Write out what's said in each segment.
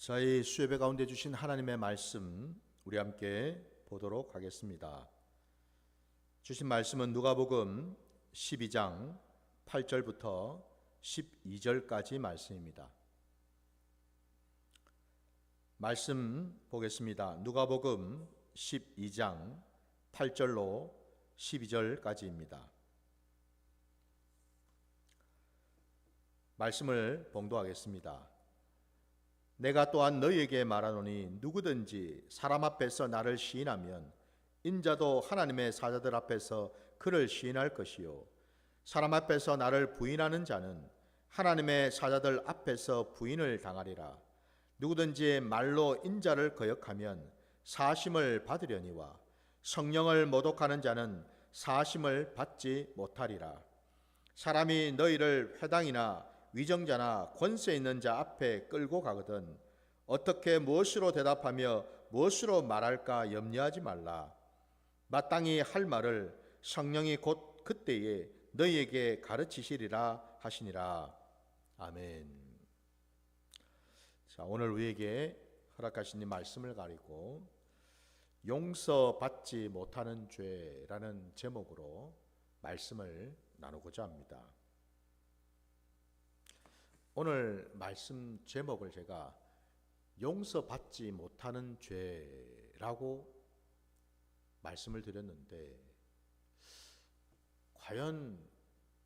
저희 수협의 가운데 주신 하나님의 말씀 우리 함께 보도록 하겠습니다. 주신 말씀은 누가복음 12장 8절부터 12절까지 말씀입니다. 말씀 보겠습니다. 누가복음 12장 8절로 12절까지입니다. 말씀을 봉독하겠습니다. 내가 또한 너희에게 말하노니 누구든지 사람 앞에서 나를 시인하면 인자도 하나님의 사자들 앞에서 그를 시인할 것이요 사람 앞에서 나를 부인하는 자는 하나님의 사자들 앞에서 부인을 당하리라. 누구든지 말로 인자를 거역하면 사심을 받으려니와 성령을 모독하는 자는 사심을 받지 못하리라. 사람이 너희를 회당이나 위정자나 권세 있는 자 앞에 끌고 가거든 어떻게 무엇으로 대답하며 무엇으로 말할까 염려하지 말라. 마땅히 할 말을 성령이 곧 그때에 너희에게 가르치시리라 하시니라. 아멘. 자, 오늘 우리에게 허락하신 이 말씀을 가리고 용서받지 못하는 죄라는 제목으로 말씀을 나누고자 합니다. 오늘 말씀 제목을 제가 용서받지 못하는 죄라고 말씀을 드렸는데, 과연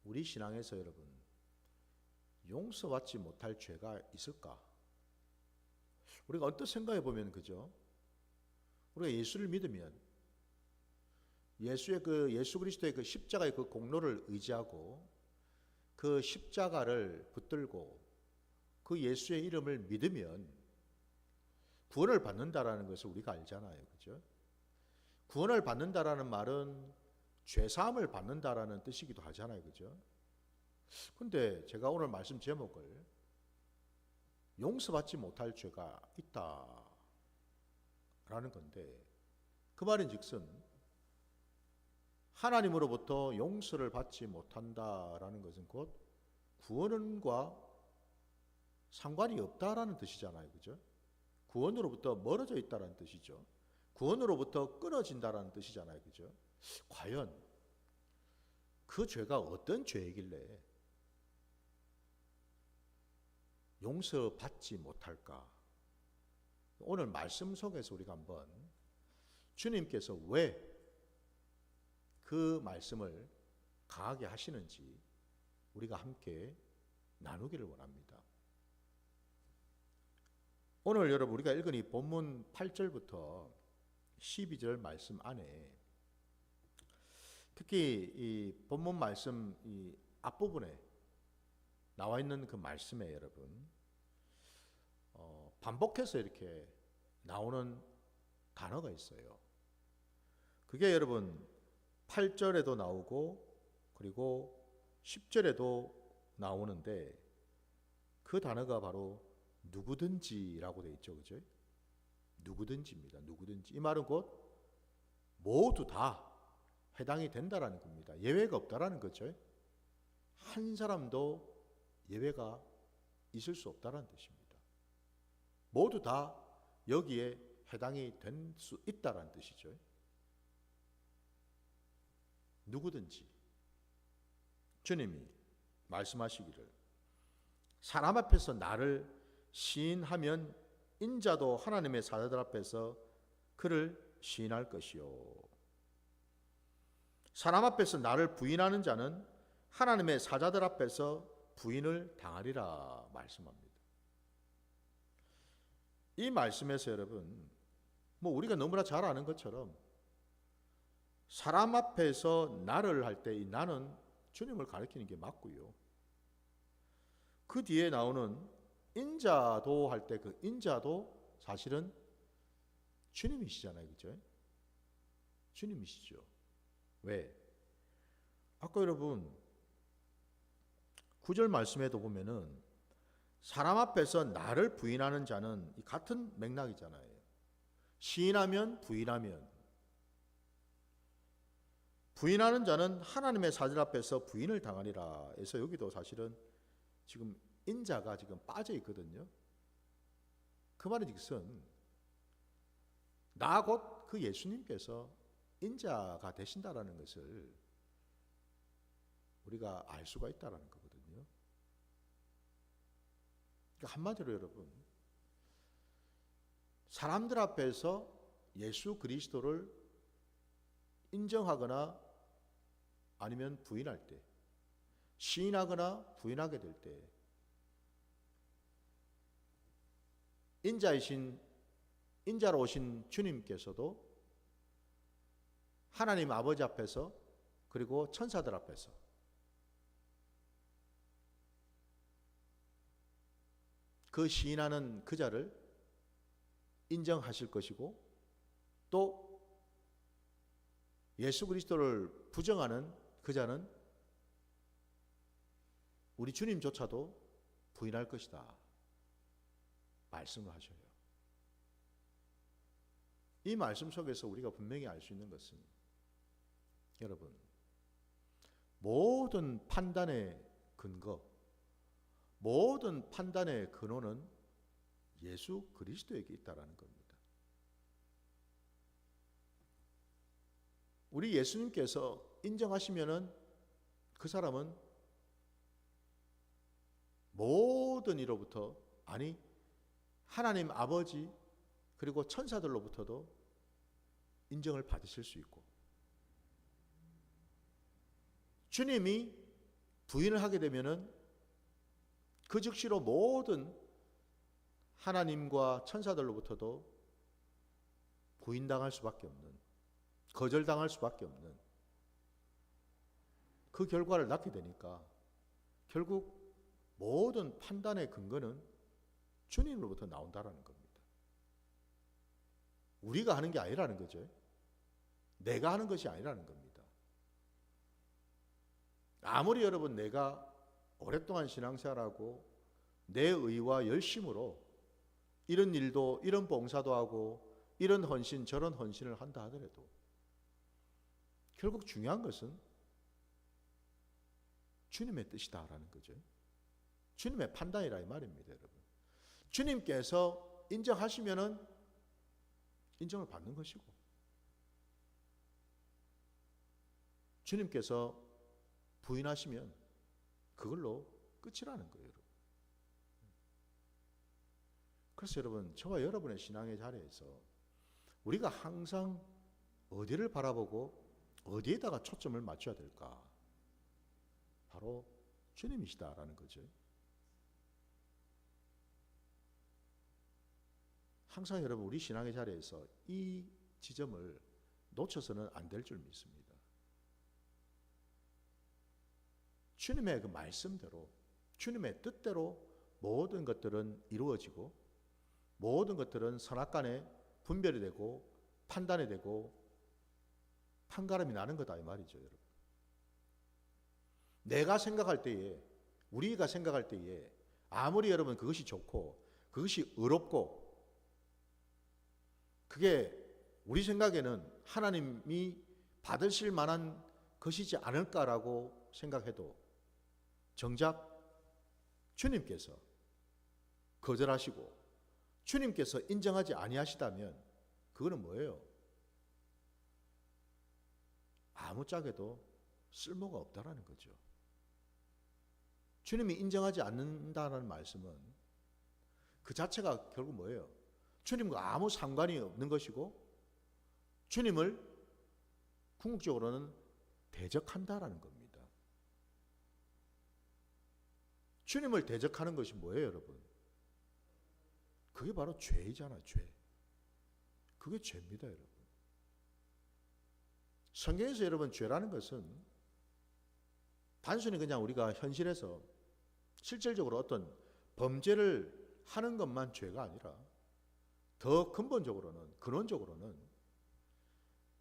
우리 신앙에서 여러분 용서받지 못할 죄가 있을까? 우리가 어떤 생각해 보면 그죠? 우리가 예수를 믿으면 예수 그리스도의 그 십자가의 그 공로를 의지하고 그 십자가를 붙들고 그 예수의 이름을 믿으면 구원을 받는다라는 것을 우리가 알잖아요. 그죠? 구원을 받는다라는 말은 죄사함을 받는다라는 뜻이기도 하잖아요. 그죠? 근데 제가 오늘 말씀 제목을 용서받지 못할 죄가 있다라는 건데, 그 말인즉슨 하나님으로부터 용서를 받지 못한다라는 것은 곧 구원과 상관이 없다라는 뜻이잖아요. 그죠? 구원으로부터 멀어져 있다라는 뜻이죠. 구원으로부터 끊어진다라는 뜻이잖아요. 그죠? 과연 그 죄가 어떤 죄이길래 용서받지 못할까? 오늘 말씀 속에서 우리가 한번 주님께서 왜 그 말씀을 강하게 하시는지 우리가 함께 나누기를 원합니다. 오늘 여러분 우리가 읽은 이 본문 8절부터 12절 말씀 안에, 특히 이 본문 말씀 이 앞부분에 나와 있는 그 말씀에 여러분 반복해서 이렇게 나오는 단어가 있어요. 그게 여러분 8절에도 나오고 그리고 10절에도 나오는데, 그 단어가 바로 누구든지라고 되어 있죠. 그죠? 누구든지입니다. 누구든지. 이 말은 곧 모두 다 해당이 된다라는 겁니다. 예외가 없다라는 거죠. 한 사람도 예외가 있을 수 없다라는 뜻입니다. 모두 다 여기에 해당이 될 수 있다라는 뜻이죠. 누구든지. 주님이 말씀하시기를 사람 앞에서 나를 시인하면 인자도 하나님의 사자들 앞에서 그를 시인할 것이요 사람 앞에서 나를 부인하는 자는 하나님의 사자들 앞에서 부인을 당하리라 말씀합니다. 이 말씀에서 여러분 우리가 너무나 잘 아는 것처럼 사람 앞에서 나를 할 때 이 나는 주님을 가리키는 게 맞고요. 그 뒤에 나오는 인자도 할 때 그 인자도 사실은 주님이시잖아요. 그죠? 주님이시죠. 왜? 아까 여러분 9절 말씀에도 보면은 사람 앞에서 나를 부인하는 자는 같은 맥락이잖아요. 시인하면 부인하면, 부인하는 자는 하나님의 사자 앞에서 부인을 당하리라 해서 여기도 사실은 지금 인자가 지금 빠져 있거든요. 그 말인즉슨 나 곧 그 예수님께서 인자가 되신다라는 것을 우리가 알 수가 있다라는 거거든요. 그러니까 한마디로 여러분, 사람들 앞에서 예수 그리스도를 인정하거나 아니면 부인할 때, 시인하거나 부인하게 될 때, 인자로 오신 주님께서도 하나님 아버지 앞에서 그리고 천사들 앞에서 그 시인하는 그 자를 인정하실 것이고, 또 예수 그리스도를 부정하는 그 자는 우리 주님조차도 부인할 것이다 말씀을 하셔요. 이 말씀 속에서 우리가 분명히 알 수 있는 것은, 여러분, 모든 판단의 근거, 모든 판단의 근원은 예수 그리스도에게 있다라는 겁니다. 우리 예수님께서 인정하시면은 그 사람은 모든 이로부터, 아니 하나님 아버지 그리고 천사들로부터도 인정을 받으실 수 있고, 주님이 부인을 하게 되면은 그 즉시로 모든 하나님과 천사들로부터도 부인당할 수밖에 없는, 거절당할 수밖에 없는 그 결과를 낳게 되니까 결국 모든 판단의 근거는 주님으로부터 나온다라는 겁니다. 우리가 하는 게 아니라는 거죠. 내가 하는 것이 아니라는 겁니다. 아무리 여러분 내가 오랫동안 신앙생활하고 내 의와 열심으로 이런 일도, 이런 봉사도 하고 이런 헌신 저런 헌신을 한다 하더라도 결국 중요한 것은 주님의 뜻이다라는 거죠. 주님의 판단이라 이 말입니다, 여러분. 주님께서 인정하시면은 인정을 받는 것이고, 주님께서 부인하시면 그걸로 끝이라는 거예요, 여러분. 그래서 여러분, 저와 여러분의 신앙의 자리에서 우리가 항상 어디를 바라보고 어디에다가 초점을 맞춰야 될까? 바로 주님이시다라는 거죠. 항상 여러분, 우리 신앙의 자리에서 이 지점을 놓쳐서는 안 될 줄 믿습니다. 주님의 그 말씀대로, 주님의 뜻대로 모든 것들은 이루어지고, 모든 것들은 선악간에 분별이 되고 판단이 되고 판가름이 나는 거다 이 말이죠, 여러분. 내가 생각할 때에, 우리가 생각할 때에 아무리 여러분 그것이 좋고 그것이 의롭고 그게 우리 생각에는 하나님이 받으실 만한 것이지 않을까라고 생각해도 정작 주님께서 거절하시고 주님께서 인정하지 아니하시다면 그거는 뭐예요? 아무짝에도 쓸모가 없다라는 거죠. 주님이 인정하지 않는다는 말씀은 그 자체가 결국 뭐예요? 주님과 아무 상관이 없는 것이고 주님을 궁극적으로는 대적한다라는 겁니다. 주님을 대적하는 것이 뭐예요, 여러분? 그게 바로 죄이잖아요, 죄. 그게 죄입니다, 여러분. 성경에서 여러분 죄라는 것은 단순히 그냥 우리가 현실에서 실질적으로 어떤 범죄를 하는 것만 죄가 아니라 더 근본적으로는, 근원적으로는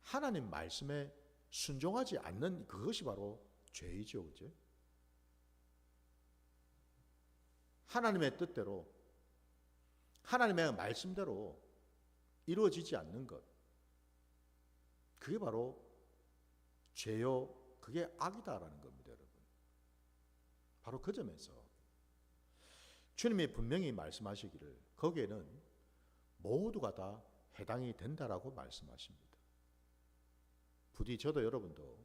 하나님 말씀에 순종하지 않는 그것이 바로 죄이죠, 그죠? 하나님의 뜻대로, 하나님의 말씀대로 이루어지지 않는 것, 그게 바로 죄요, 그게 악이다라는 겁니다, 여러분. 바로 그 점에서 주님이 분명히 말씀하시기를 거기에는 모두가 다 해당이 된다라고 말씀하십니다. 부디 저도 여러분도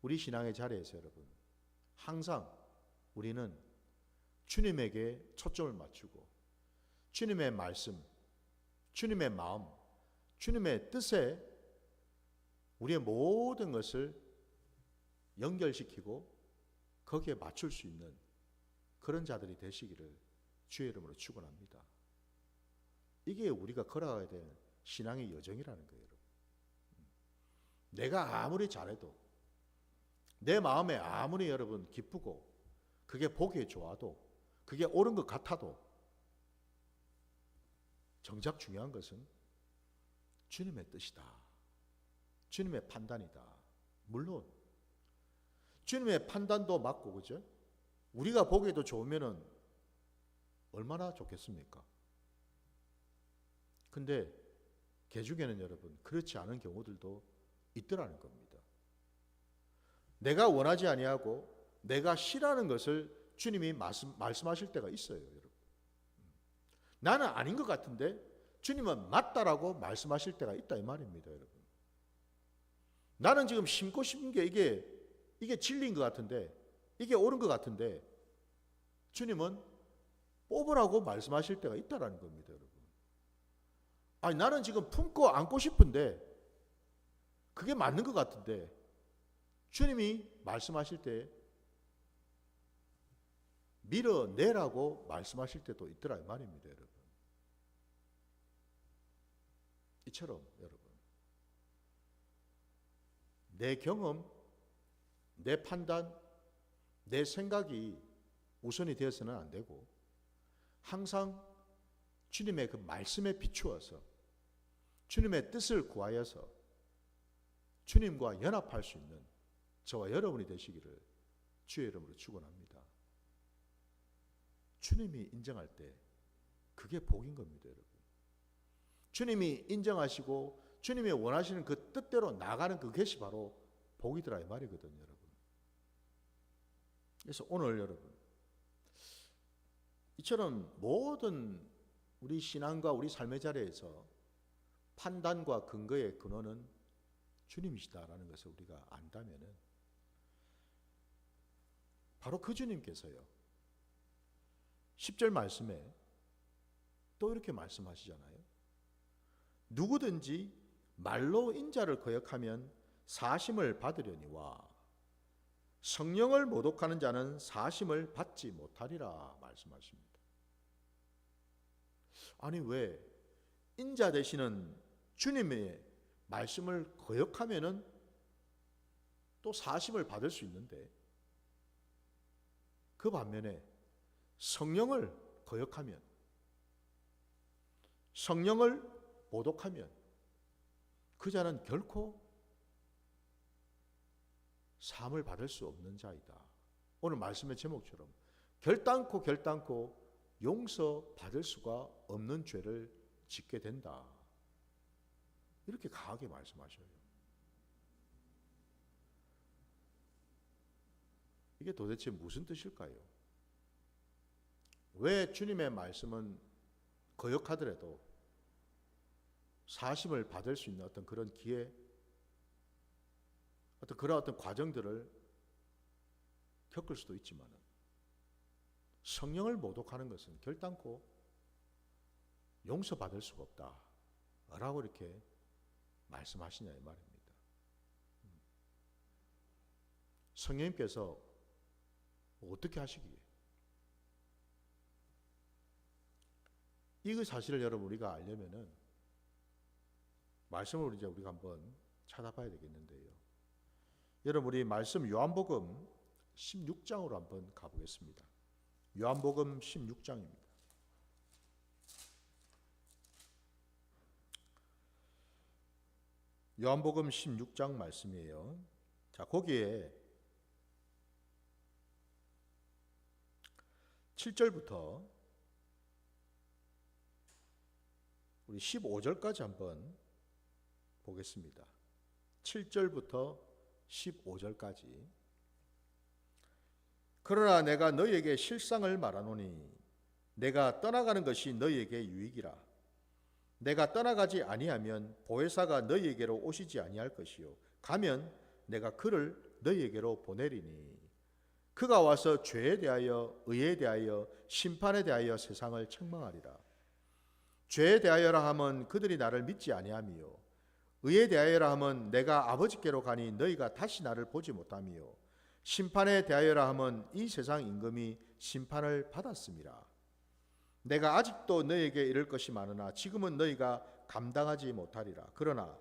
우리 신앙의 자리에서 여러분 항상 우리는 주님에게 초점을 맞추고 주님의 말씀, 주님의 마음, 주님의 뜻에 우리의 모든 것을 연결시키고 거기에 맞출 수 있는 그런 자들이 되시기를 주의 이름으로 축원합니다. 이게 우리가 걸어가야 될 신앙의 여정이라는 거예요. 여러분. 내가 아무리 잘해도 내 마음에 아무리 여러분 기쁘고 그게 보기에 좋아도 그게 옳은 것 같아도 정작 중요한 것은 주님의 뜻이다. 주님의 판단이다. 물론 주님의 판단도 맞고 그죠? 우리가 보기에도 좋으면은 얼마나 좋겠습니까? 근데 개중에는 여러분 그렇지 않은 경우들도 있더라는 겁니다. 내가 원하지 아니하고 내가 싫어하는 것을 주님이 말씀하실 때가 있어요, 여러분. 나는 아닌 것 같은데 주님은 맞다라고 말씀하실 때가 있다 이 말입니다, 여러분. 나는 지금 심고 싶은 게 이게 진리인 것 같은데 이게 옳은 것 같은데 주님은 뽑으라고 말씀하실 때가 있다라는 겁니다, 여러분. 아니 나는 지금 품고 안고 싶은데 그게 맞는 것 같은데 주님이 말씀하실 때 밀어내라고 말씀하실 때도 있더라 이 말입니다, 여러분. 이처럼 여러분 내 경험, 내 판단, 내 생각이 우선이 되어서는 안 되고 항상 주님의 그 말씀에 비추어서 주님의 뜻을 구하여서 주님과 연합할 수 있는 저와 여러분이 되시기를 주의 이름으로 축원합니다. 주님이 인정할 때 그게 복인 겁니다, 여러분. 주님이 인정하시고 주님이 원하시는 그 뜻대로 나가는 그것이 바로 복이더라 이 말이거든요, 여러분. 그래서 오늘 여러분 이처럼 모든 우리 신앙과 우리 삶의 자리에서 판단과 근거의 근원은 주님이시다라는 것을 우리가 안다면은 바로 그 주님께서요 10절 말씀에 또 이렇게 말씀하시잖아요. 누구든지 말로 인자를 거역하면 사심을 받으려니와 성령을 모독하는 자는 사심을 받지 못하리라 말씀하십니다. 아니 왜 인자 되시는 주님의 말씀을 거역하면은 또 사심을 받을 수 있는데 그 반면에 성령을 거역하면 성령을 모독하면 그 자는 결코 사함을 받을 수 없는 자이다. 오늘 말씀의 제목처럼 결단코 용서받을 수가 없는 죄를 짓게 된다. 이렇게 강하게 말씀하셔요. 이게 도대체 무슨 뜻일까요? 왜 주님의 말씀은 거역하더라도 사심을 받을 수 있는 어떤 그런 기회, 그런 어떤 과정들을 겪을 수도 있지만 성령을 모독하는 것은 결단코 용서받을 수가 없다 라고 이렇게 말씀하시냐 이 말입니다. 성령님께서 어떻게 하시기에 이 사실을 여러분 우리가 알려면은 말씀을 이제 우리가 한번 찾아봐야 되겠는데요. 여러분 우리 말씀 요한복음 16장으로 한번 가보겠습니다. 요한복음 16장입니다. 요한복음 16장 말씀이에요. 자, 거기에 7절부터 우리 15절까지 한번 보겠습니다. 7절부터 15절까지. 그러나 내가 너희에게 실상을 말하노니 내가 떠나가는 것이 너희에게 유익이라. 내가 떠나가지 아니하면 보혜사가 너희에게로 오시지 아니할 것이요 가면 내가 그를 너희에게로 보내리니 그가 와서 죄에 대하여 의에 대하여 심판에 대하여 세상을 책망하리라. 죄에 대하여라 하면 그들이 나를 믿지 아니하며 의에 대하여라 하면 내가 아버지께로 가니 너희가 다시 나를 보지 못하며 심판에 대하여라 하면 이 세상 임금이 심판을 받았음이라. 내가 아직도 너희에게 이를 것이 많으나 지금은 너희가 감당하지 못하리라. 그러나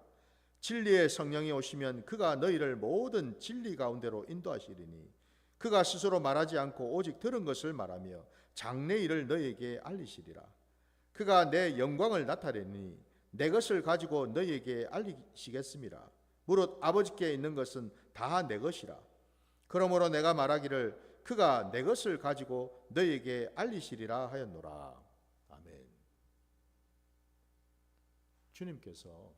진리의 성령이 오시면 그가 너희를 모든 진리 가운데로 인도하시리니 그가 스스로 말하지 않고 오직 들은 것을 말하며 장래 일을 너희에게 알리시리라. 그가 내 영광을 나타내니 내 것을 가지고 너희에게 알리시겠음이라. 무릇 아버지께 있는 것은 다 내 것이라. 그러므로 내가 말하기를 그가 내 것을 가지고 너희에게 알리시리라 하였노라. 아멘. 주님께서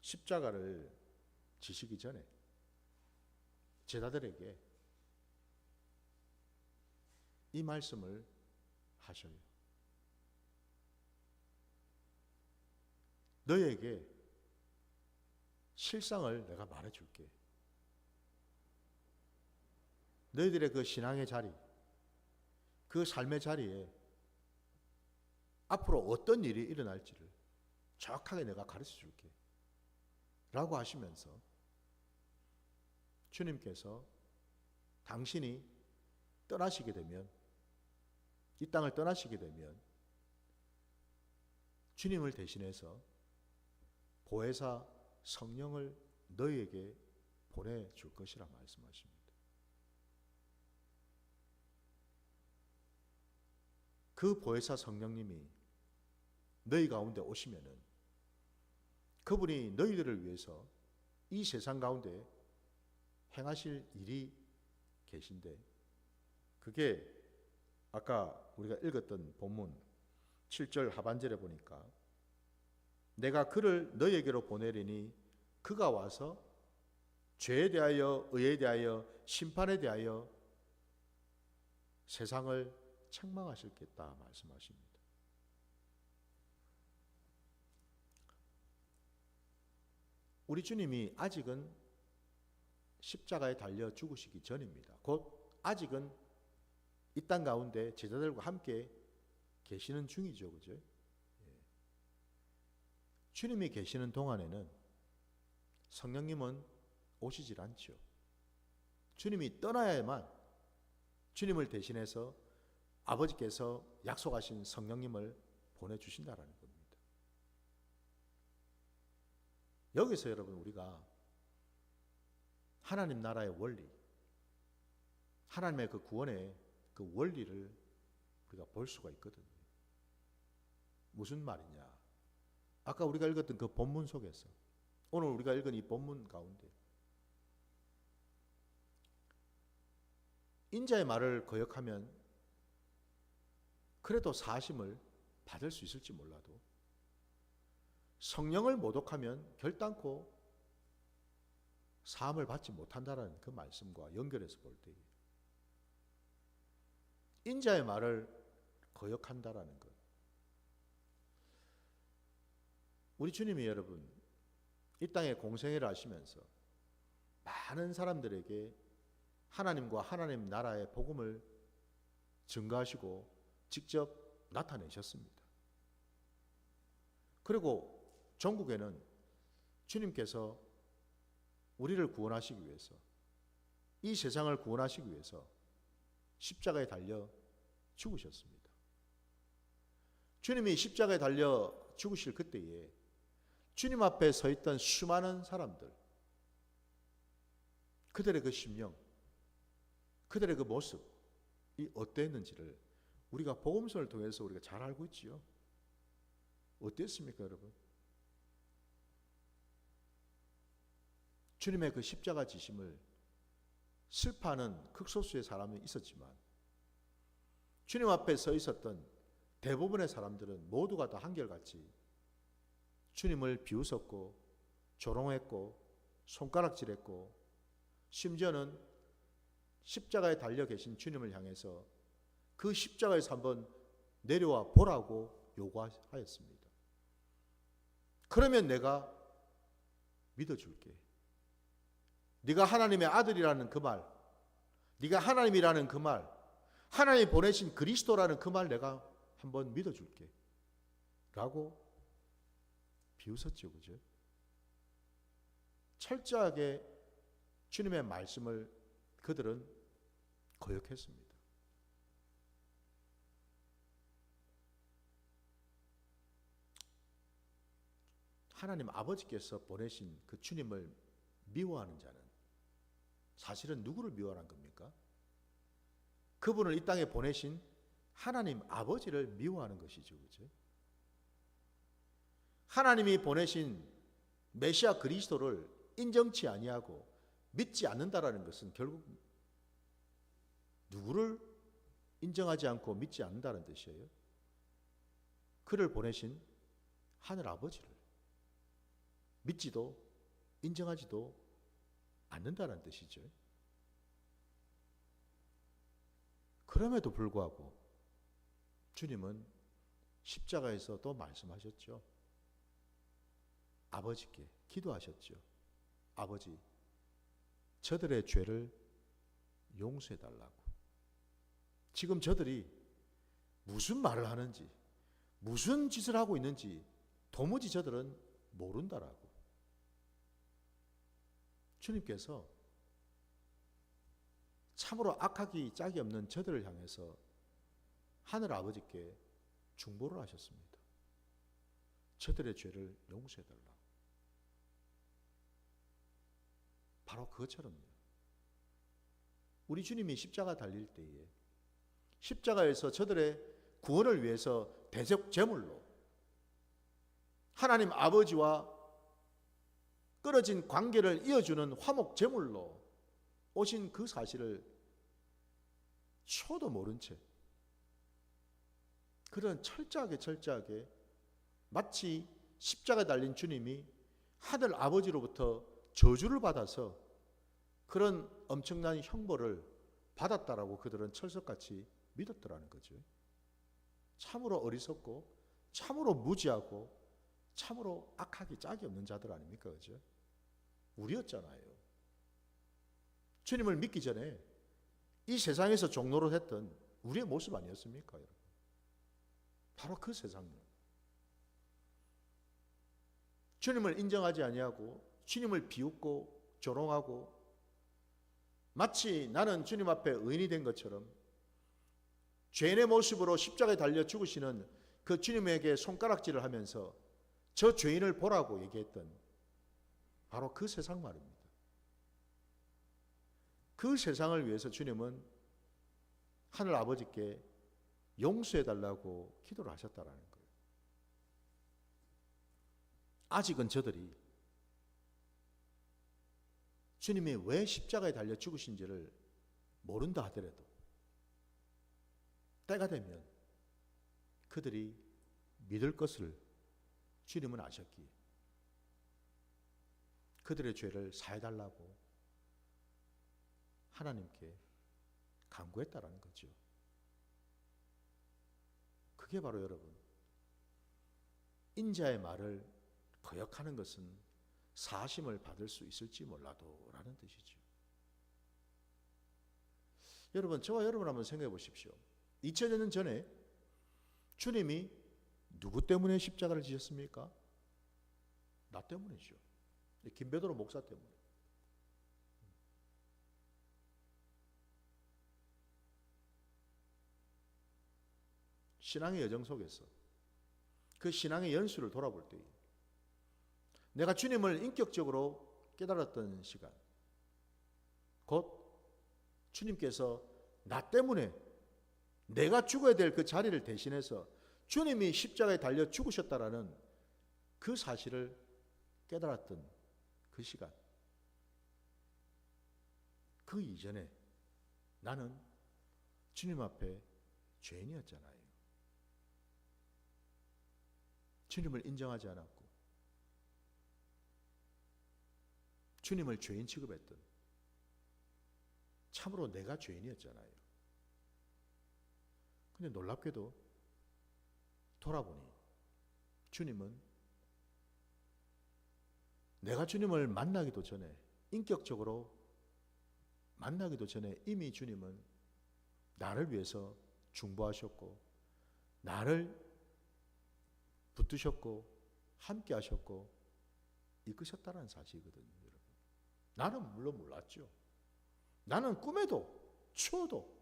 십자가를 지시기 전에 제자들에게 이 말씀을 하셔요. 너희에게 실상을 내가 말해줄게. 너희들의 그 신앙의 자리, 그 삶의 자리에 앞으로 어떤 일이 일어날지를 정확하게 내가 가르쳐 줄게 라고 하시면서 주님께서 당신이 떠나시게 되면, 이 땅을 떠나시게 되면 주님을 대신해서 보혜사 성령을 너희에게 보내줄 것이라 말씀하십니다. 그 보혜사 성령님이 너희 가운데 오시면은 그분이 너희들을 위해서 이 세상 가운데 행하실 일이 계신데, 그게 아까 우리가 읽었던 본문 7절 하반절에 보니까 내가 그를 너희에게로 보내리니 그가 와서 죄에 대하여 의에 대하여 심판에 대하여 세상을 책망하실겠다 말씀하십니다. 우리 주님이 아직은 십자가에 달려 죽으시기 전입니다. 곧 아직은 이 땅 가운데 제자들과 함께 계시는 중이죠. 그죠? 주님이 계시는 동안에는 성령님은 오시질 않죠. 주님이 떠나야만 주님을 대신해서 아버지께서 약속하신 성령님을 보내주신다라는 겁니다. 여기서 여러분 우리가 하나님 나라의 원리, 하나님의 그 구원의 그 원리를 우리가 볼 수가 있거든요. 무슨 말이냐? 아까 우리가 읽었던 그 본문 속에서, 오늘 우리가 읽은 이 본문 가운데 인자의 말을 거역하면 그래도 사심을 받을 수 있을지 몰라도 성령을 모독하면 결단코 사함을 받지 못한다는 그 말씀과 연결해서 볼 때에 인자의 말을 거역한다라는 것, 우리 주님이 여러분 이 땅에 공생애를 하시면서 많은 사람들에게 하나님과 하나님 나라의 복음을 증거하시고 직접 나타내셨습니다. 그리고 전국에는 주님께서 우리를 구원하시기 위해서, 이 세상을 구원하시기 위해서 십자가에 달려 죽으셨습니다. 주님이 십자가에 달려 죽으실 그때에 주님 앞에 서 있던 수많은 사람들, 그들의 그 심령, 그들의 그 모습이 어땠는지를 우리가 복음서를 통해서 우리가 잘 알고 있지요. 어땠습니까, 여러분? 주님의 그 십자가 지심을 슬퍼하는 극소수의 사람이 있었지만 주님 앞에 서 있었던 대부분의 사람들은 모두가 다 한결같이 주님을 비웃었고 조롱했고 손가락질했고, 심지어는 십자가에 달려 계신 주님을 향해서 그 십자가에서 한번 내려와 보라고 요구하였습니다. 그러면 내가 믿어줄게. 네가 하나님의 아들이라는 그 말, 네가 하나님이라는 그 말, 하나님이 보내신 그리스도라는 그 말 내가 한번 믿어줄게 라고 비웃었죠. 그죠? 철저하게 주님의 말씀을 그들은 거역했습니다. 하나님 아버지께서 보내신 그 주님을 미워하는 자는 사실은 누구를 미워하는 겁니까? 그분을 이 땅에 보내신 하나님 아버지를 미워하는 것이죠. 그죠? 하나님이 보내신 메시아 그리스도를 인정치 아니하고 믿지 않는다라는 것은 결국 누구를 인정하지 않고 믿지 않는다는 뜻이에요. 그를 보내신 하늘 아버지를 믿지도 인정하지도 않는다는 뜻이죠. 그럼에도 불구하고 주님은 십자가에서 또 말씀하셨죠. 아버지께 기도하셨죠. 아버지, 저들의 죄를 용서해달라고. 지금 저들이 무슨 말을 하는지, 무슨 짓을 하고 있는지 도무지 저들은 모른다라고. 주님께서 참으로 악하기 짝이 없는 저들을 향해서 하늘 아버지께 중보를 하셨습니다. 저들의 죄를 용서해달라. 바로 그것처럼요. 우리 주님이 십자가 달릴 때에 십자가에서 저들의 구원을 위해서 대적 제물로 하나님 아버지와 끊어진 관계를 이어주는 화목 제물로 오신 그 사실을 초도 모른 채 그런 철저하게 마치 십자가에 달린 주님이 하늘 아버지로부터 저주를 받아서 그런 엄청난 형벌을 받았다라고 그들은 철석같이 믿었더라는 거죠. 참으로 어리석고 참으로 무지하고 참으로 악하기 짝이 없는 자들 아닙니까? 그죠? 우리였잖아요. 주님을 믿기 전에 이 세상에서 종로를 했던 우리의 모습 아니었습니까? 여러분? 바로 그 세상이요. 주님을 인정하지 아니하고 주님을 비웃고 조롱하고 마치 나는 주님 앞에 의인이 된 것처럼 죄인의 모습으로 십자가에 달려 죽으시는 그 주님에게 손가락질을 하면서 저 죄인을 보라고 얘기했던 바로 그 세상 말입니다. 그 세상을 위해서 주님은 하늘 아버지께 용서해달라고 기도를 하셨다라는 거예요. 아직은 저들이 주님이 왜 십자가에 달려 죽으신지를 모른다 하더라도 때가 되면 그들이 믿을 것을 주님은 아셨기에 그들의 죄를 사해달라고 하나님께 간구했다라는 거죠. 그게 바로 여러분, 인자의 말을 거역하는 것은 사심을 받을 수 있을지 몰라도 라는 뜻이죠. 여러분, 저와 여러분 한번 생각해 보십시오. 2000년 전에 주님이 누구 때문에 십자가를 지셨습니까? 나 때문이죠. 김베드로 목사 때문에. 신앙의 여정 속에서 그 신앙의 연수를 돌아볼 때 내가 주님을 인격적으로 깨달았던 시간, 곧 주님께서 나 때문에 내가 죽어야 될 그 자리를 대신해서 주님이 십자가에 달려 죽으셨다라는 그 사실을 깨달았던 그 시간, 그 이전에 나는 주님 앞에 죄인이었잖아요. 주님을 인정하지 않았고 주님을 죄인 취급했던, 참으로 내가 죄인이었잖아요. 근데 놀랍게도 돌아보니 주님은 내가 주님을 만나기도 전에, 인격적으로 만나기도 전에 이미 주님은 나를 위해서 중보하셨고 나를 붙드셨고 함께 하셨고 이끄셨다는 사실이거든요, 여러분. 나는 물론 몰랐죠. 나는 꿈에도 추워도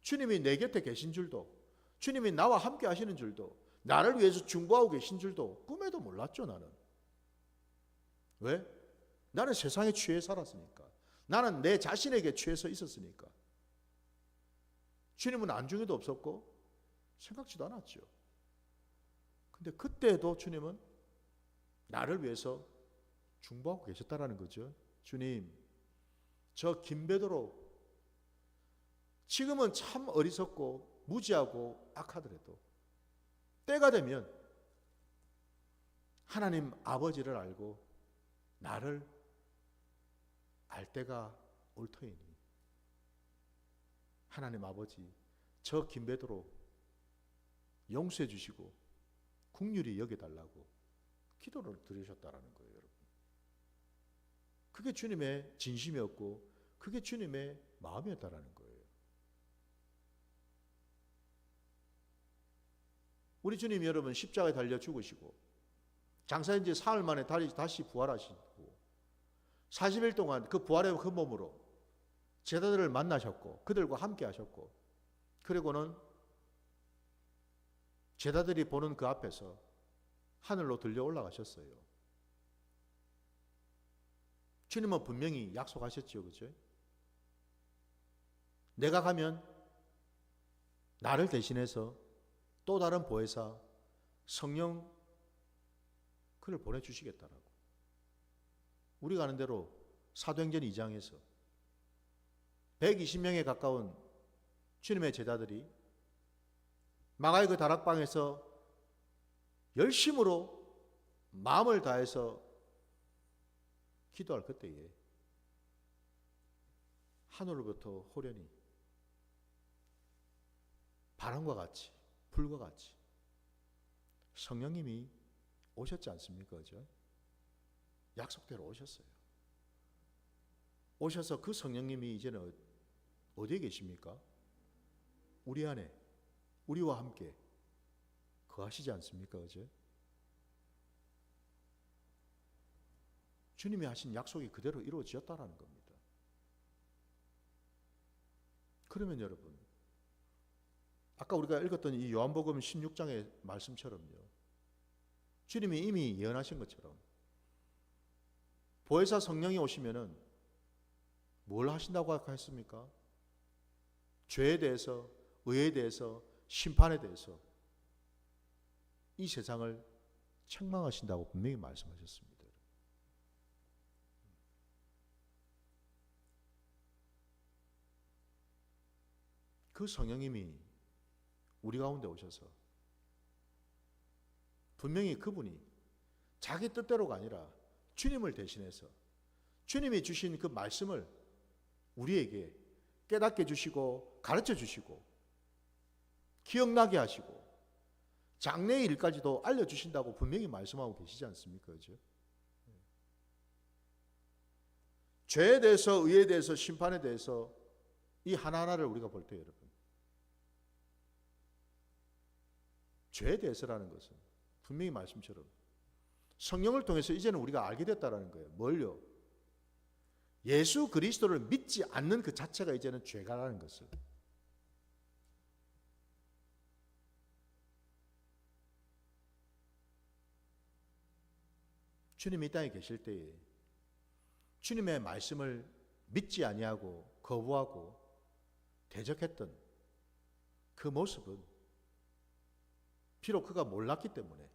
주님이 내 곁에 계신 줄도, 주님이 나와 함께 하시는 줄도, 나를 위해서 중보하고 계신 줄도 꿈에도 몰랐죠. 나는. 왜? 나는 세상에 취해 살았으니까. 나는 내 자신에게 취해서 있었으니까. 주님은 안중에도 없었고 생각지도 않았죠. 근데 그때도 주님은 나를 위해서 중보하고 계셨다라는 거죠. 주님, 저 김베드로 지금은 참 어리석고 무지하고 악하더라도 때가 되면 하나님 아버지를 알고 나를 알 때가 올 터이니 하나님 아버지, 저 김베드로 용서해 주시고 긍휼히 여겨달라고 기도를 드리셨다라는 거예요, 여러분. 그게 주님의 진심이었고 그게 주님의 마음이었다라는 거예요. 우리 주님 여러분 십자가에 달려 죽으시고 장사한 지 사흘 만에 다시 부활하시고 40일 동안 그 부활의 그 몸으로 제자들을 만나셨고 그들과 함께 하셨고 그리고는 제자들이 보는 그 앞에서 하늘로 들려 올라가셨어요. 주님은 분명히 약속하셨죠, 그죠? 내가 가면 나를 대신해서 또 다른 보혜사 성령 그를 보내주시겠다라고. 우리가 아는 대로 사도행전 2장에서 120명에 가까운 주님의 제자들이 마가의 그 다락방에서 열심으로 마음을 다해서 기도할 그때에 하늘로부터 호련히 바람과 같이 불과 같이 성령님이 오셨지 않습니까? 그죠? 약속대로 오셨어요. 오셔서 그 성령님이 이제는 어디에 계십니까? 우리 안에, 우리와 함께 거하시지 않습니까? 그죠? 주님이 하신 약속이 그대로 이루어지었다라는 겁니다. 그러면 여러분, 아까 우리가 읽었던 이 요한복음 16장의 말씀처럼요, 주님이 이미 예언하신 것처럼 보혜사 성령이 오시면은 뭘 하신다고 했습니까? 죄에 대해서, 의에 대해서, 심판에 대해서 이 세상을 책망하신다고 분명히 말씀하셨습니다. 그 성령님이 우리 가운데 오셔서 분명히 그분이 자기 뜻대로가 아니라 주님을 대신해서 주님이 주신 그 말씀을 우리에게 깨닫게 주시고 가르쳐 주시고 기억나게 하시고 장래의 일까지도 알려주신다고 분명히 말씀하고 계시지 않습니까? 그죠? 죄에 대해서, 의에 대해서, 심판에 대해서 이 하나하나를 우리가 볼 때 여러분, 죄에 대해서라는 것은 분명히 말씀처럼 성령을 통해서 이제는 우리가 알게 됐다는 거예요. 뭘요? 예수 그리스도를 믿지 않는 그 자체가 이제는 죄가라는 것을. 주님이 이 땅에 계실 때에 주님의 말씀을 믿지 아니하고 거부하고 대적했던 그 모습은 비록 그가 몰랐기 때문에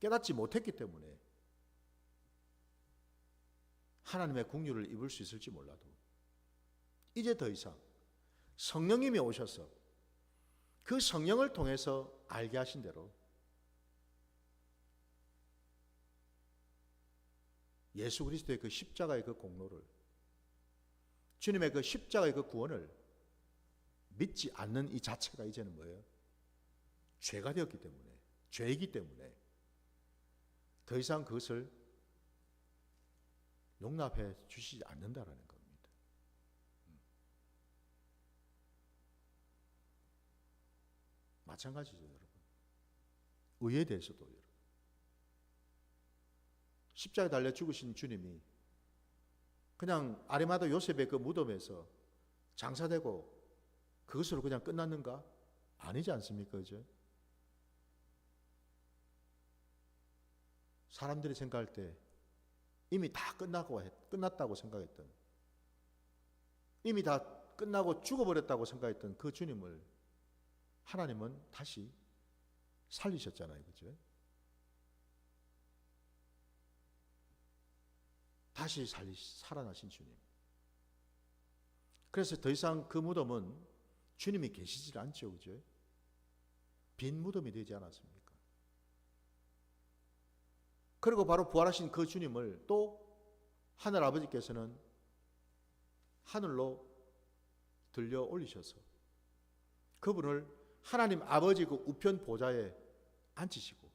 깨닫지 못했기 때문에 하나님의 긍휼을 입을 수 있을지 몰라도 이제 더 이상 성령님이 오셔서 그 성령을 통해서 알게 하신 대로 예수 그리스도의 그 십자가의 그 공로를, 주님의 그 십자가의 그 구원을 믿지 않는 이 자체가 이제는 뭐예요? 죄가 되었기 때문에, 죄이기 때문에 더 이상 그것을 용납해 주시지 않는다라는 겁니다. 마찬가지죠, 여러분. 의에 대해서도 여러분. 십자가에 달려 죽으신 주님이 그냥 아리마다 요셉의 그 무덤에서 장사되고 그것으로 그냥 끝났는가? 아니지 않습니까? 그죠? 사람들이 생각할 때 이미 다 끝났다고 생각했던, 이미 다 끝나고 죽어버렸다고 생각했던 그 주님을 하나님은 다시 살리셨잖아요. 그죠? 다시 살아나신 주님. 그래서 더 이상 그 무덤은 주님이 계시질 않죠. 그죠? 빈 무덤이 되지 않았습니까? 그리고 바로 부활하신 그 주님을 또 하늘 아버지께서는 하늘로 들려 올리셔서 그분을 하나님 아버지 그 우편 보좌에 앉히시고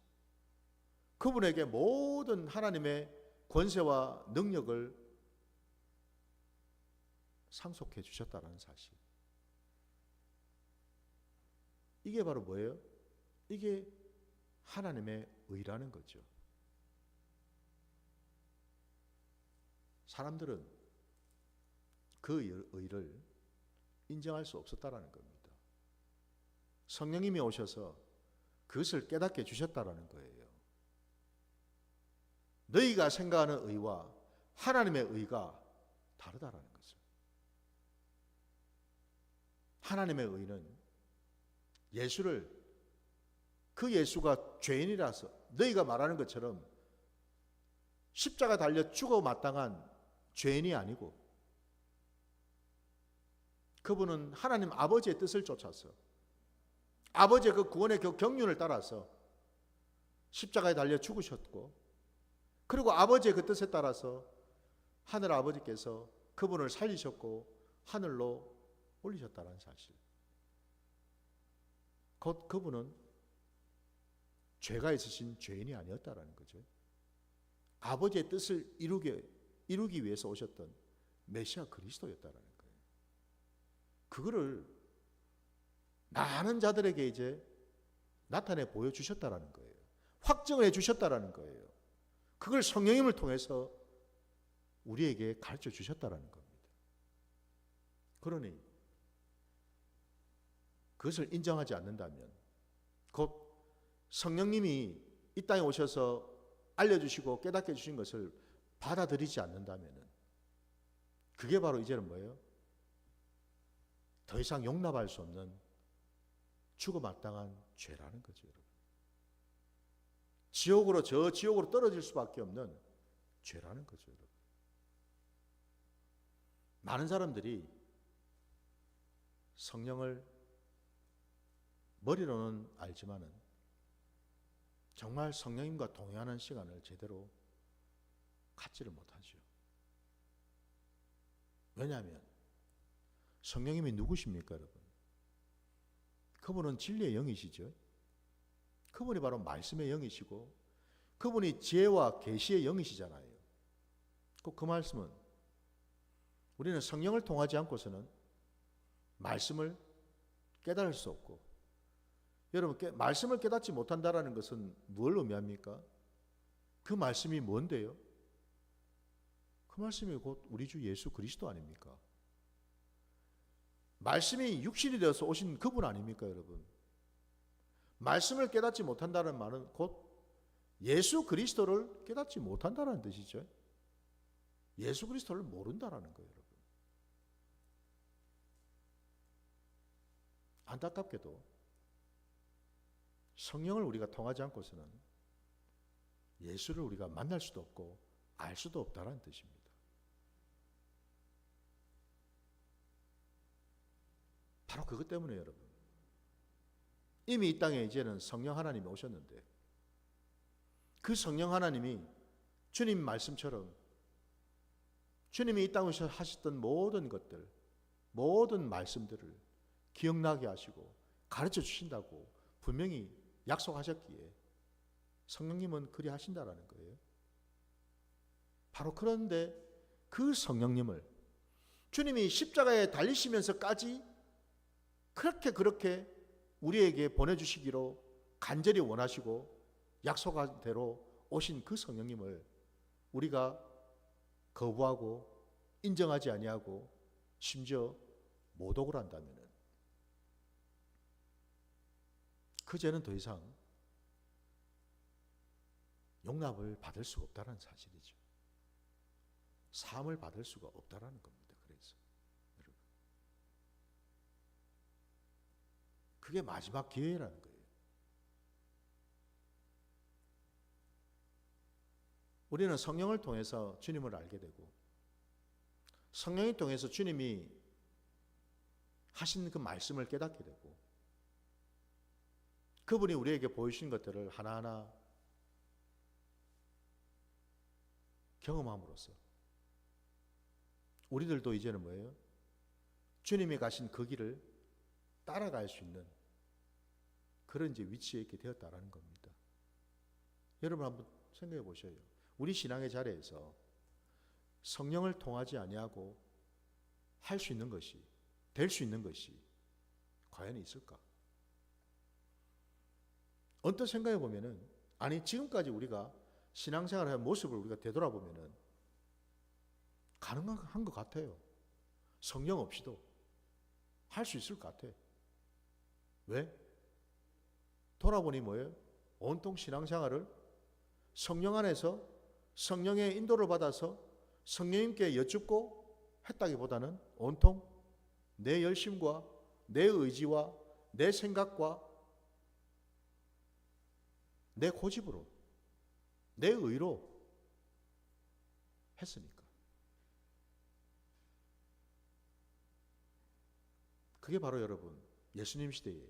그분에게 모든 하나님의 권세와 능력을 상속해 주셨다는 사실. 이게 바로 뭐예요? 이게 하나님의 의라는 거죠. 사람들은 그 의를 인정할 수 없었다라는 겁니다. 성령님이 오셔서 그것을 깨닫게 주셨다라는 거예요. 너희가 생각하는 의와 하나님의 의가 다르다라는 것을. 하나님의 의는 예수를, 그 예수가 죄인이라서 너희가 말하는 것처럼 십자가 달려 죽어 마땅한 죄인이 아니고 그분은 하나님 아버지의 뜻을 쫓아서 아버지의 그 구원의 경륜을 따라서 십자가에 달려 죽으셨고 그리고 아버지의 그 뜻에 따라서 하늘 아버지께서 그분을 살리셨고 하늘로 올리셨다는 사실. 곧 그분은 죄가 있으신 죄인이 아니었다라는 거죠. 아버지의 뜻을 이루기 위해서 오셨던 메시아 그리스도였다라는 거예요. 그거를 많은 자들에게 이제 나타내 보여주셨다라는 거예요. 확증을 해주셨다라는 거예요. 그걸 성령님을 통해서 우리에게 가르쳐 주셨다라는 겁니다. 그러니 그것을 인정하지 않는다면 곧 성령님이 이 땅에 오셔서 알려주시고 깨닫게 해주신 것을 받아들이지 않는다면 그게 바로 이제는 뭐예요? 더 이상 용납할 수 없는 죽어 마땅한 죄라는 거죠. 여러분. 저 지옥으로 떨어질 수밖에 없는 죄라는 거죠. 여러분. 많은 사람들이 성령을 머리로는 알지만은 정말 성령님과 동행하는 시간을 제대로 갖지를 못하죠. 왜냐하면 성령님이 누구십니까, 여러분? 그분은 진리의 영이시죠. 그분이 바로 말씀의 영이시고 그분이 지혜와 계시의 영이시잖아요. 꼭 그 말씀은 우리는 성령을 통하지 않고서는 말씀을 깨달을 수 없고 여러분 말씀을 깨닫지 못한다라는 것은 뭘 의미합니까? 그 말씀이 뭔데요? 그 말씀이 곧 우리 주 예수 그리스도 아닙니까? 말씀이 육신이 되어서 오신 그분 아닙니까, 여러분? 말씀을 깨닫지 못한다는 말은 곧 예수 그리스도를 깨닫지 못한다는 뜻이죠. 예수 그리스도를 모른다라는 거예요, 여러분. 안타깝게도 성령을 우리가 통하지 않고서는 예수를 우리가 만날 수도 없고 알 수도 없다라는 뜻입니다. 바로 그것 때문에 여러분 이미 이 땅에 이제는 성령 하나님이 오셨는데 그 성령 하나님이 주님 말씀처럼 주님이 이 땅에서 하셨던 모든 것들, 모든 말씀들을 기억나게 하시고 가르쳐 주신다고 분명히 약속하셨기에 성령님은 그리 하신다라는 거예요. 바로 그런데 그 성령님을 주님이 십자가에 달리시면서까지 그렇게 우리에게 보내주시기로 간절히 원하시고 약속한 대로 오신 그 성령님을 우리가 거부하고 인정하지 아니하고 심지어 모독을 한다면 그 죄는 더 이상 용납을 받을 수가 없다는 사실이죠. 사함을 받을 수가 없다라는 겁니다. 그래서 여러분, 그게 마지막 기회라는 거예요. 우리는 성령을 통해서 주님을 알게 되고 성령을 통해서 주님이 하신 그 말씀을 깨닫게 되고 그분이 우리에게 보여주신 것들을 하나하나 경험함으로써 우리들도 이제는 뭐예요? 주님이 가신 그 길을 따라갈 수 있는 그런 이제 위치에 있게 되었다라는 겁니다. 여러분 한번 생각해 보셔요. 우리 신앙의 자리에서 성령을 통하지 아니하고 할 수 있는 것이, 될 수 있는 것이 과연 있을까? 언뜻 생각해 보면은, 아니 지금까지 우리가 신앙생활의 모습을 우리가 되돌아보면은 가능한 것 같아요. 성령 없이도 할 수 있을 것 같아. 왜? 돌아보니 뭐예요? 온통 신앙생활을 성령 안에서 성령의 인도를 받아서 성령님께 여쭙고 했다기보다는 온통 내 열심과 내 의지와 내 생각과 내 고집으로 내 의로 했으니까. 그게 바로 여러분 예수님 시대에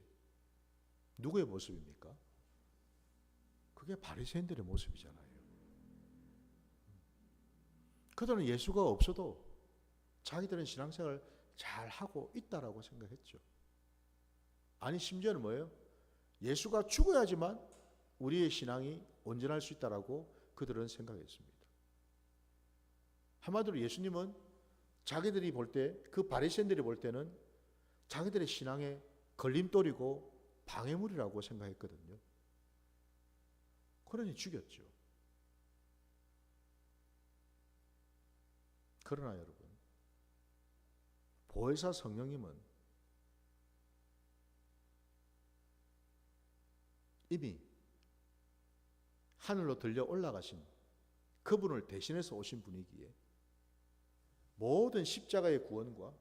누구의 모습입니까? 그게 바리새인들의 모습이잖아요. 그들은 예수가 없어도 자기들은 신앙생활을 잘하고 있다라고 생각했죠. 아니 심지어는 뭐예요? 예수가 죽어야지만 우리의 신앙이 온전할 수 있다라고 그들은 생각했습니다. 한마디로 예수님은 자기들이 볼 때, 그 바리새인들이 볼 때는 자기들의 신앙의 걸림돌이고 방해물이라고 생각했거든요. 그러니 죽였죠. 그러나 여러분, 보혜사 성령님은 이미 하늘로 들려 올라가신 그분을 대신해서 오신 분이기에 모든 십자가의 구원과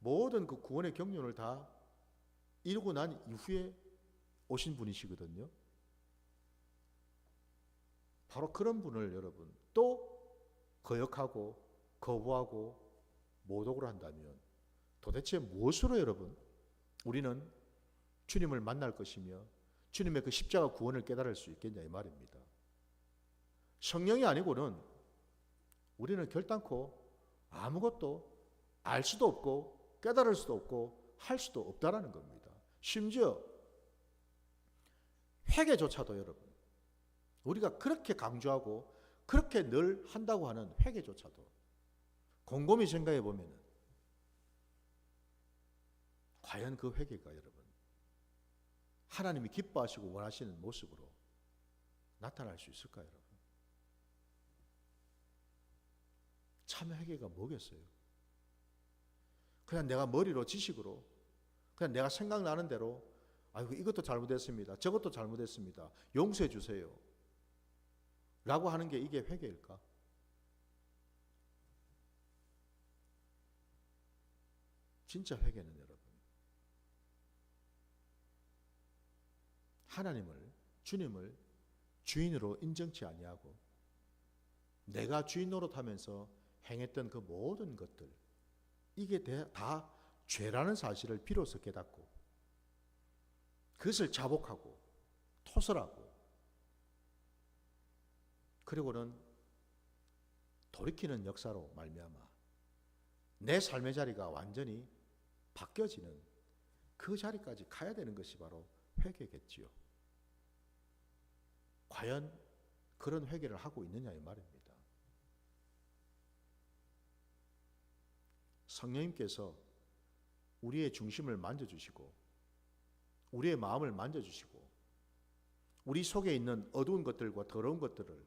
모든 그 구원의 경륜을 다 이루고 난 이후에 오신 분이시거든요. 바로 그런 분을 여러분 또 거역하고 거부하고 모독을 한다면 도대체 무엇으로 여러분 우리는 주님을 만날 것이며 주님의 그 십자가 구원을 깨달을 수 있겠냐 이 말입니다. 성령이 아니고는 우리는 결단코 아무것도 알 수도 없고 깨달을 수도 없고 할 수도 없다라는 겁니다. 심지어 회개조차도 여러분 우리가 그렇게 강조하고 그렇게 늘 한다고 하는 회개조차도 곰곰이 생각해 보면은 과연 그 회개가 여러분 하나님이 기뻐하시고 원하시는 모습으로 나타날 수 있을까요, 여러분? 참 회개가 뭐겠어요? 그냥 내가 머리로 지식으로 그냥 내가 생각나는 대로 아이고 이것도 잘못했습니다. 저것도 잘못했습니다. 용서해 주세요. 라고 하는 게 이게 회개일까? 진짜 회개는 여러분 하나님을 주님을 주인으로 인정치 아니하고 내가 주인 노릇하면서 행했던 그 모든 것들 이게 다 죄라는 사실을 비로소 깨닫고 그것을 자복하고 토설하고 그리고는 돌이키는 역사로 말미암아 내 삶의 자리가 완전히 바뀌어지는 그 자리까지 가야 되는 것이 바로 회개겠지요. 과연 그런 회개를 하고 있느냐 이 말입니다. 성령님께서 우리의 중심을 만져주시고 우리의 마음을 만져주시고 우리 속에 있는 어두운 것들과 더러운 것들을,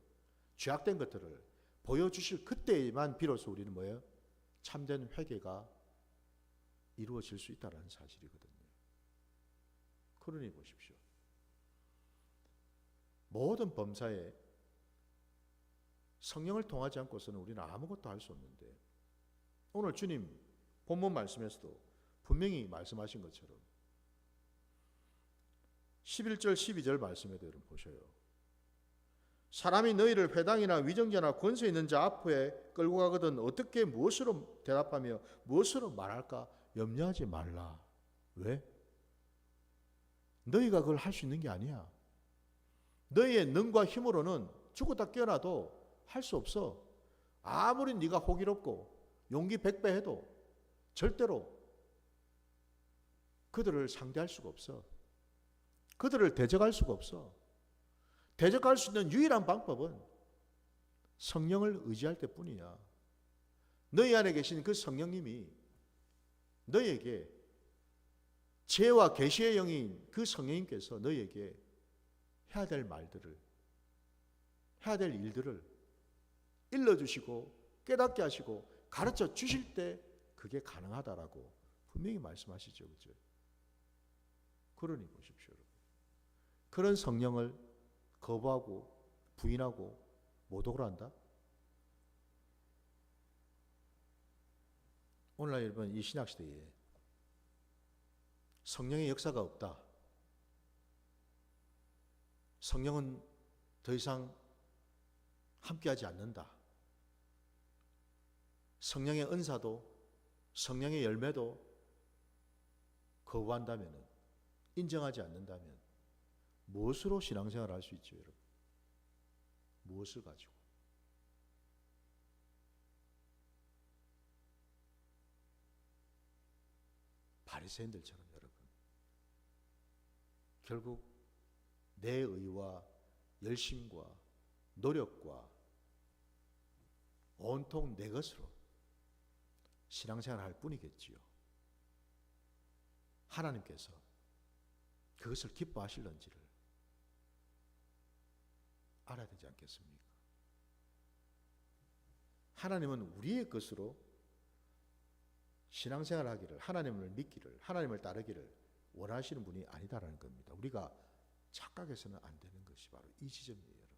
죄악된 것들을 보여주실 그때만 비로소 우리는 뭐예요? 참된 회개가 이루어질 수 있다는 사실이거든요. 그러니 보십시오. 모든 범사에 성령을 통하지 않고서는 우리는 아무것도 할 수 없는데, 오늘 주님 본문 말씀에서도 분명히 말씀하신 것처럼 11절 12절 말씀에도 여러분 보셔요. 사람이 너희를 회당이나 위정자나 권세 있는 자 앞에 끌고 가거든 어떻게 무엇으로 대답하며 무엇으로 말할까 염려하지 말라. 왜? 너희가 그걸 할 수 있는 게 아니야. 너희의 능과 힘으로는 죽었다 깨어나도 할 수 없어. 아무리 네가 호기롭고 용기 백배해도 절대로 그들을 상대할 수가 없어. 그들을 대적할 수가 없어. 대적할 수 있는 유일한 방법은 성령을 의지할 때뿐이야. 너희 안에 계신 그 성령님이 너희에게 지혜와 계시의 영인 그 성령님께서 너희에게 해야 될 말들을, 해야 될 일들을 일러주시고 깨닫게 하시고 가르쳐 주실 때 그게 가능하다라고 분명히 말씀하시죠. 그죠? 그러니 보십시오, 여러분. 그런 성령을 거부하고 부인하고 모독을 한다? 오늘날 여러분 이 신약시대에 성령의 역사가 없다. 성령은 더 이상 함께하지 않는다. 성령의 은사도 성령의 열매도 거부한다면, 인정하지 않는다면 무엇으로 신앙생활을 할 수 있죠, 여러분? 무엇을 가지고? 바리새인들처럼 여러분, 결국 내 의와 열심과 노력과 온통 내 것으로 신앙생활을 할 뿐이겠지요. 하나님께서 그것을 기뻐하실런지를 알아야 되지 않겠습니까? 하나님은 우리의 것으로 신앙생활을 하기를, 하나님을 믿기를, 하나님을 따르기를 원하시는 분이 아니다라는 겁니다. 우리가 착각해서는 안 되는 것이 바로 이 지점이에요, 여러분.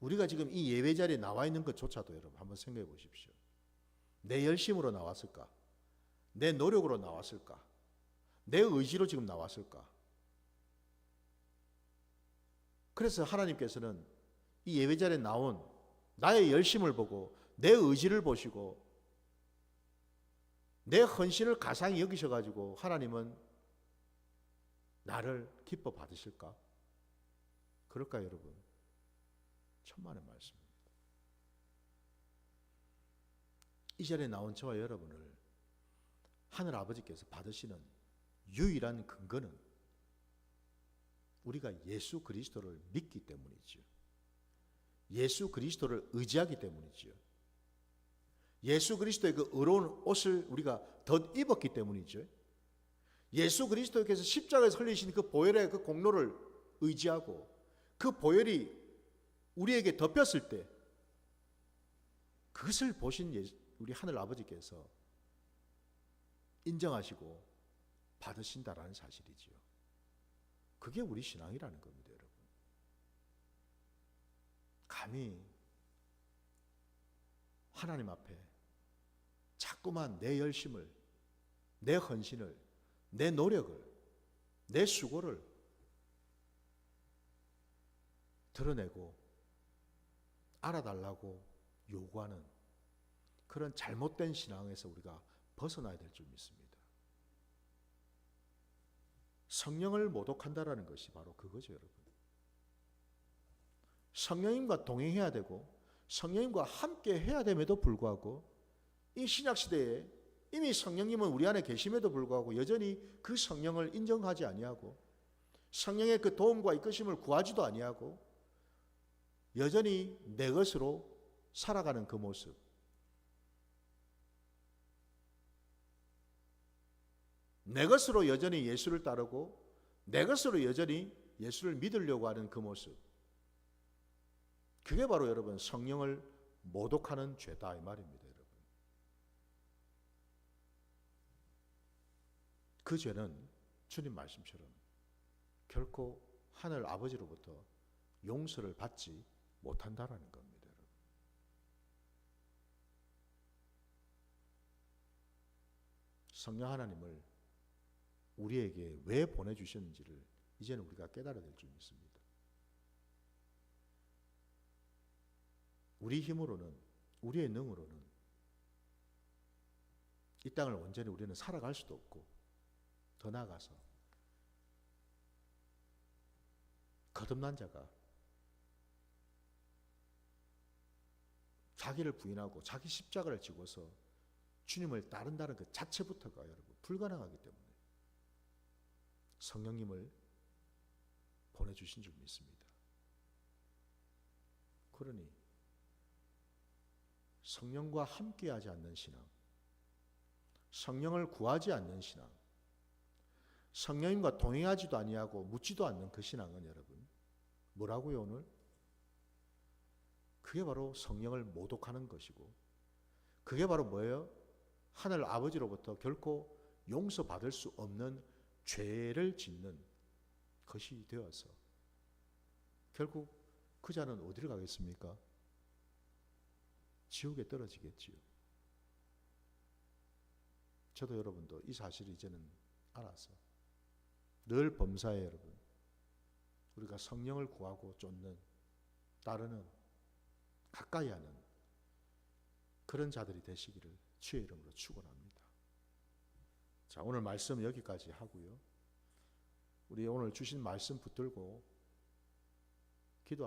우리가 지금 이 예배 자리에 나와 있는 것조차도 여러분 한번 생각해 보십시오. 내 열심으로 나왔을까? 내 노력으로 나왔을까? 내 의지로 지금 나왔을까? 그래서 하나님께서는 이 예배 자리에 나온 나의 열심을 보고 내 의지를 보시고 내 헌신을 가상히 여기셔가지고 하나님은 나를 기뻐 받으실까? 그럴까요, 여러분? 천만의 말씀입니다. 이 자리에 나온 저와 여러분을 하늘 아버지께서 받으시는 유일한 근거는 우리가 예수 그리스도를 믿기 때문이죠. 예수 그리스도를 의지하기 때문이죠. 예수 그리스도의 그 의로운 옷을 우리가 덧 입었기 때문이죠. 예수 그리스도께서 십자가에서 흘리신 그 보혈의 그 공로를 의지하고 그 보혈이 우리에게 덮였을 때 그것을 보신 우리 하늘 아버지께서 인정하시고 받으신다라는 사실이지요. 그게 우리 신앙이라는 겁니다, 여러분. 감히 하나님 앞에 자꾸만 내 열심을, 내 헌신을, 내 노력을, 내 수고를 드러내고 알아달라고 요구하는 그런 잘못된 신앙에서 우리가 벗어나야 될 줄 믿습니다. 성령을 모독한다라는 것이 바로 그거죠, 여러분. 성령님과 동행해야 되고 성령님과 함께 해야 됨에도 불구하고 이 신약시대에 이미 성령님은 우리 안에 계심에도 불구하고 여전히 그 성령을 인정하지 아니하고 성령의 그 도움과 이끄심을 구하지도 아니하고 여전히 내 것으로 살아가는 그 모습, 내 것으로 여전히 예수를 따르고 내 것으로 여전히 예수를 믿으려고 하는 그 모습, 그게 바로 여러분 성령을 모독하는 죄다 이 말입니다. 여러분, 그 죄는 주님 말씀처럼 결코 하늘 아버지로부터 용서를 받지 못한다라는 겁니다. 여러분, 성령 하나님을 우리에게 왜 보내주셨는지를 이제는 우리가 깨달아야 될 줄 믿습니다. 우리 힘으로는, 우리의 능으로는 이 땅을 온전히 우리는 살아갈 수도 없고, 더 나아가서 거듭난 자가 자기를 부인하고 자기 십자가를 지고서 주님을 따른다는 그 자체부터가 여러분 불가능하기 때문에 성령님을 보내주신 줄 믿습니다. 그러니 성령과 함께하지 않는 신앙, 성령을 구하지 않는 신앙, 성령님과 동행하지도 아니하고 묻지도 않는 그 신앙은 여러분 뭐라고요 오늘? 그게 바로 성령을 모독하는 것이고, 그게 바로 뭐예요? 하늘 아버지로부터 결코 용서받을 수 없는 죄를 짓는 것이 되어서 결국 그 자는 어디를 가겠습니까? 지옥에 떨어지겠지요. 저도 여러분도 이 사실을 이제는 알아서 늘 범사에 여러분 우리가 성령을 구하고 쫓는, 따르는, 가까이 하는 그런 자들이 되시기를 주의 이름으로 축원합니다. 자, 오늘 말씀 여기까지 하고요. 우리 오늘 주신 말씀 붙들고